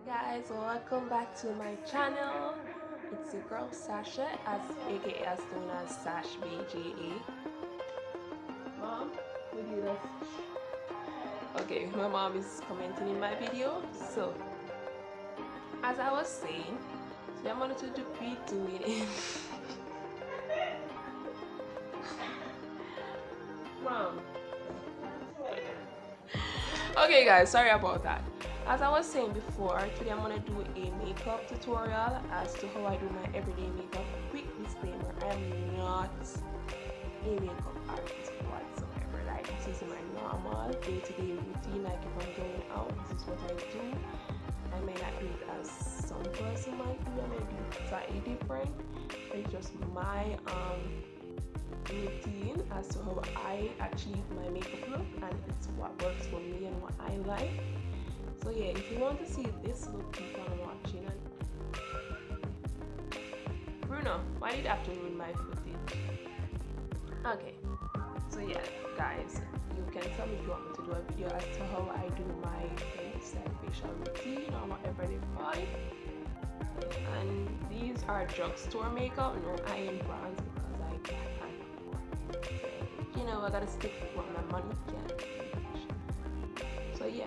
Guys, welcome back to my channel. It's your girl Sasha, aka as known as Sash BJA. Mom, we do this. Okay, my mom is commenting in my video. So, as I was saying, today I'm going to be doing it. Mom. Okay guys, sorry about that. As I was saying before, today I'm going to do a makeup tutorial as to how I do my everyday makeup. Quick disclaimer, I am not a makeup artist whatsoever. Like, this is my normal day-to-day routine. Like, if I'm going out, this is what I do. I may not do it as some person might do. I may do it slightly different. It's just my routine as to how I achieve my makeup look, and it's what works for me and what I like. So yeah, if you want to see this look, keep on watching. And Bruno, why did you have to ruin my footage? Okay, so yeah guys, you can tell me if you want me to do a video as to how I do my face, like facial routine or whatever they call it. And these are drugstore makeup, no iron brands, because I can't afford it. You know, I gotta stick with what my money can reach. So yeah,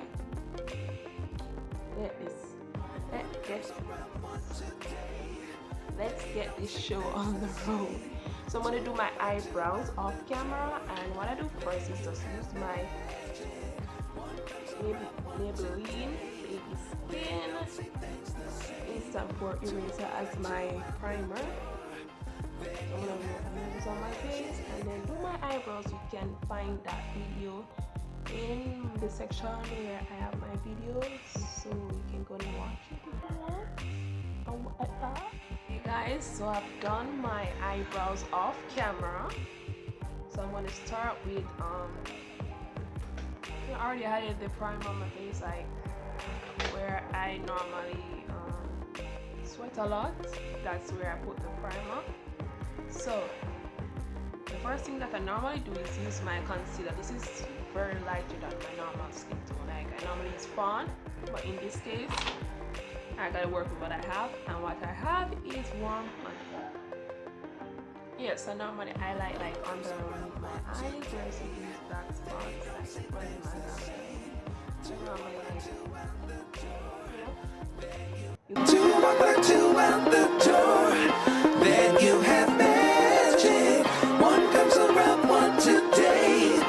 let's get this show on the road. So I'm gonna do my eyebrows off camera, and what I do first is just use my Maybelline Baby Skin Instant Pore Eraser as my primer. I'm gonna use this on my face and then do my eyebrows. You can find that video in the section where I have my videos, so you can go and watch it if you want. Hey guys, so I've done my eyebrows off camera. So I'm going to start with I already had the primer on my face, like where I normally sweat a lot. That's where I put the primer. So the first thing that I normally do is use my concealer. This is very lighter than my normal skin tone. Like, I normally use Fawn, but in this case I gotta work with what I have, and what I have is warm honey. Yes, so normally I like underneath my eyes where I see these black spots, like running my eyes. Normally To walk like two out the door, then you have magic. One comes around, one today.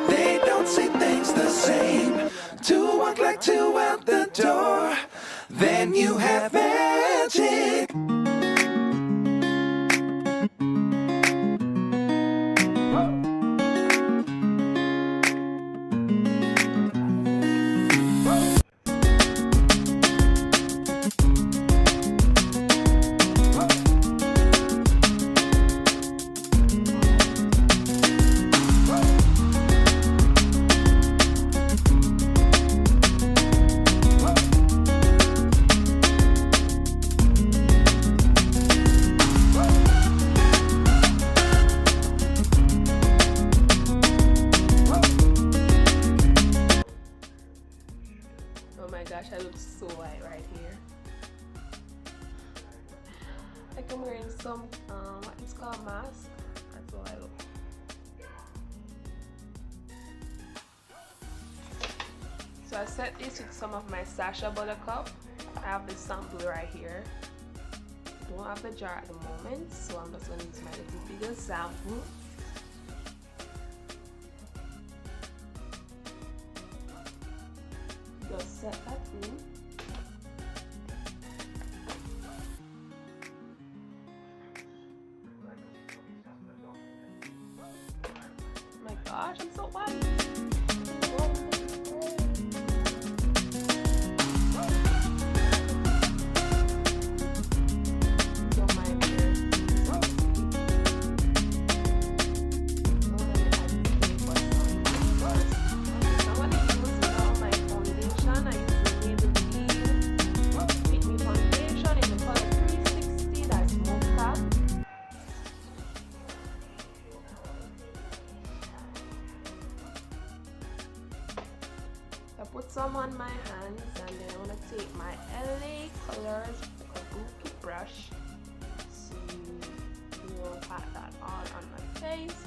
They don't see things the same. To walk like two out the door, then you have magic. Oh my gosh, I look so white right here. Like I'm wearing some what is called mask. That's how I look. So I set this with some of my Sacha Buttercup. I have the sample right here. I don't have the jar at the moment, so I'm just gonna use my little bigger sample. Just set that in. Oh my gosh, I'm so white. colors, kabuki brush to pat that all on my face.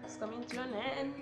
It's coming to an end.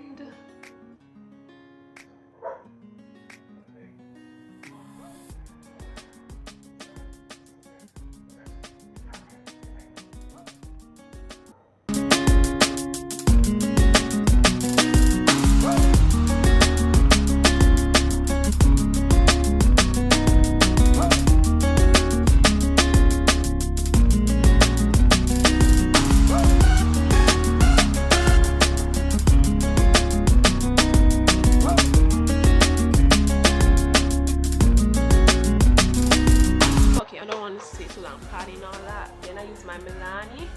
Patting all that. Then I use my Milani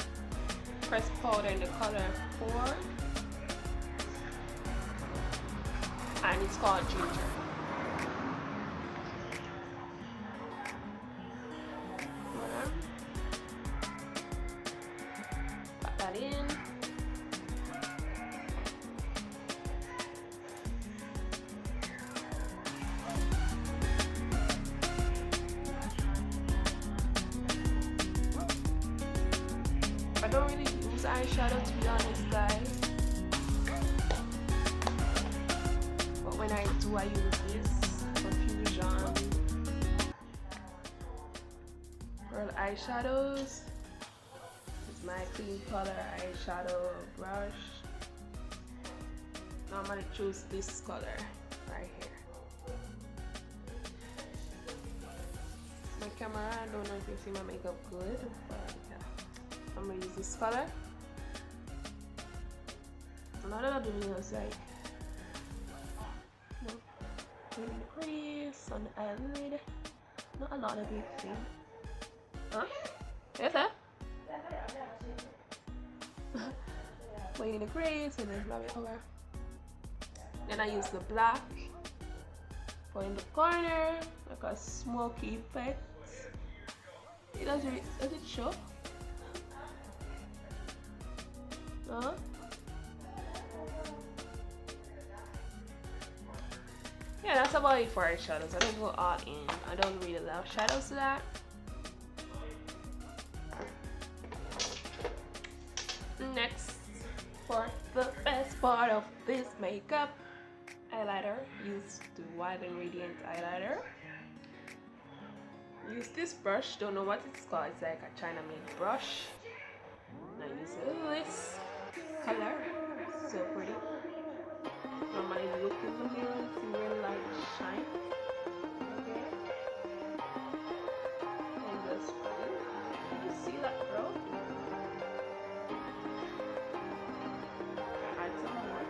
pressed powder in the color 4, and it's called Ginger. Put that in. I don't really use eyeshadow, to be honest, guys, but when I do, I use this Confusion Pearl eyeshadows. It's my clean color eyeshadow brush. Normally choose this color right here. My camera, I don't know if you see my makeup good, but yeah. I'm gonna use this color. A lot of doing is like in the crease, on the eyelid. Not a lot of big thing. Huh? Yes, sir? Put in the crease and then rub it over. Then I use the black. Put in the corner, like a smoky effect. Does it show? Yeah, that's about it for eyeshadows. I don't go all in. I don't really love shadows to that. Next, for the best part of this makeup, highlighter. Use the Wild and Radiant highlighter. Use this brush. Don't know what it's called. It's like a China made brush. I use this color, so pretty. Normally look in the mirror and see where the light shine. Okay. And just put it. Can you see that, bro? Add some more.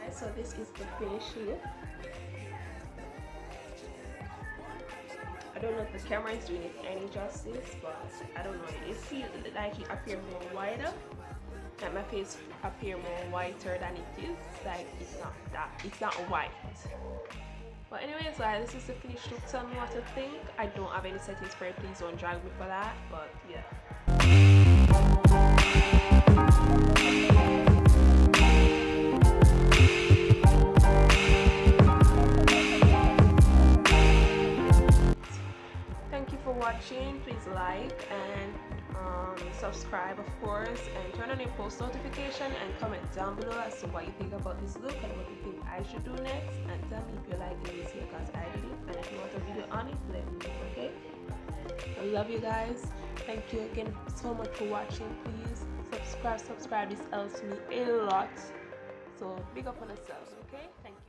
guys, so this is the finished look. I don't know if the camera is doing it any justice, but I don't know, it feels like it appears more wider, like my face appear more whiter than it is. Like it's not white. But anyways guys, this is the finished look. Tell me what you think. I don't have any settings for it, please don't drag me for that, but yeah. Thank you for watching. Please like and subscribe, of course, and turn on your post notification and comment down below as to what you think about this look and what you think I should do next, and tell me if you like this because I did it, and if you want a video on it, let me know. Okay, I love you guys. Thank you again so much for watching. Please subscribe. This helps me a lot, so big up on yourselves. Okay, thank you.